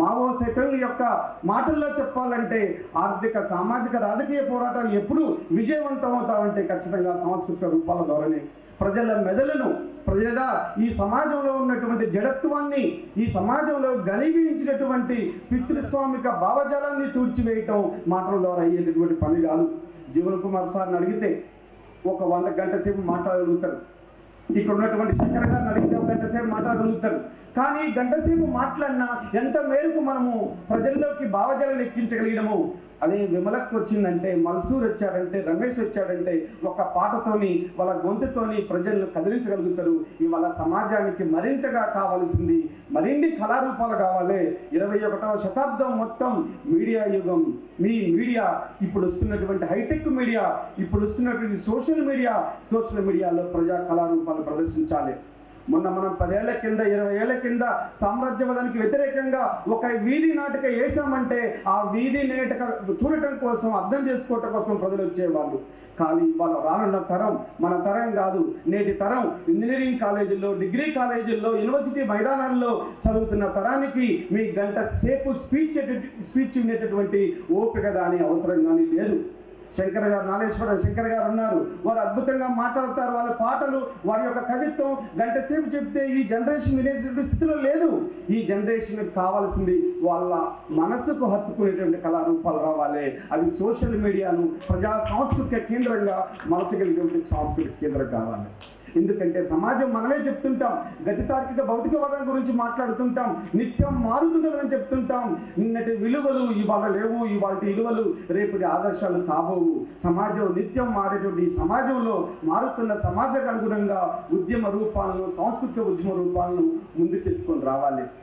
Mao సెటంగ్ యొక్క మాటల్లో చెప్పాలంటే ఆర్థిక సామాజిక రాజకీయ పోరాటాలు ఎప్పుడు విజయవంతం అవుతామంటే ఖచ్చితంగా సాంస్కృతిక రూపాల ద్వారానే. ప్రజల మెదడును ఈ సమాజంలో ఉన్నటువంటి జడత్వాన్ని, ఈ సమాజంలో గలిబించినటువంటి పితృస్వామిక భావజాలాన్ని తూర్చివేయటం మాటల ద్వారా అయ్యేటటువంటి పని కాదు. జీవన్ కుమార్ సార్ని అడిగితే ఒక 100 గంటల సేపు మాట్లాడగలుగుతారు. ఇక్కడ ఉన్నటువంటి శంకర్ గారిని అడిగితే 1 గంట సేపు మాట్లాడగలుగుతారు. కానీ గంట సేపు మాట్లాడినా ఎంత మేరకు మనము ప్రజల్లోకి భావజాలను ఎక్కించగలిగినము. అదే విమలకు వచ్చిందంటే, మల్సూర్ వచ్చాడంటే, రమేష్ వచ్చాడంటే ఒక పాటతోని వాళ్ళ గొంతుతోని ప్రజలను కదిలించగలుగుతారు. ఇవాళ సమాజానికి మరింతగా కావాల్సింది మరిన్ని కళారూపాలు కావాలి. 21వ శతాబ్దం మొత్తం మీడియా యుగం. మీ మీడియా ఇప్పుడు వస్తున్నటువంటి హైటెక్ మీడియా, ఇప్పుడు వస్తున్నటువంటి సోషల్ మీడియాలో ప్రజా కళారూపాలు ప్రదర్శించాలి. మొన్న మనం 10 ఏళ్ల కింద 20 ఏళ్ల కింద సామ్రాజ్యవాదానికి వ్యతిరేకంగా ఒక వీధి నాటక వేసామంటే ఆ వీధి నాటక చూడటం కోసం, అర్థం చేసుకోవటం కోసం ప్రజలు వచ్చేవాళ్ళు. కానీ ఇవాళ రానున్న తరం మన తరం కాదు, నేటి తరం ఇంజనీరింగ్ కాలేజీల్లో, డిగ్రీ కాలేజీల్లో, యూనివర్సిటీ మైదానాల్లో చదువుతున్న తరానికి మీ గంట సేపు స్పీచ్ వినేటటువంటి ఓపిక కానీ అవసరం కానీ లేదు. శంకర్ గారు, నాగేశ్వరం శంకర్ గారు ఉన్నారు. వారు అద్భుతంగా మాట్లాడతారు. వాళ్ళ పాటలు, వారి యొక్క కవిత్వం గంట సేపు చెప్తే ఈ జనరేషన్ వినేటువంటి స్థితిలో లేదు. ఈ జనరేషన్కి కావాల్సింది వాళ్ళ మనసుకు హత్తుకునేటువంటి కళారూపాలు రావాలి. అది సోషల్ మీడియాను ప్రజా సాంస్కృతిక కేంద్రంగా మలచగలిగేటువంటి సాంస్కృతిక కేంద్రం కావాలి. ఎందుకంటే సమాజం మనమే చెప్తుంటాం, గతి తార్కిక భౌతికవాదం గురించి మాట్లాడుతుంటాం, నిత్యం మారుతుండదని చెప్తుంటాం. నిన్నటి విలువలు ఇవాళ లేవు, ఇవాళ విలువలు రేపటి ఆదర్శాలు కాబోవు. సమాజం నిత్యం మారేటువంటి సమాజంలో మారుతున్న సమాజానికి అనుగుణంగా ఉద్యమ రూపాలను, సాంస్కృతిక ఉద్యమ రూపాలను ముందుకెత్తుకొని రావాలి.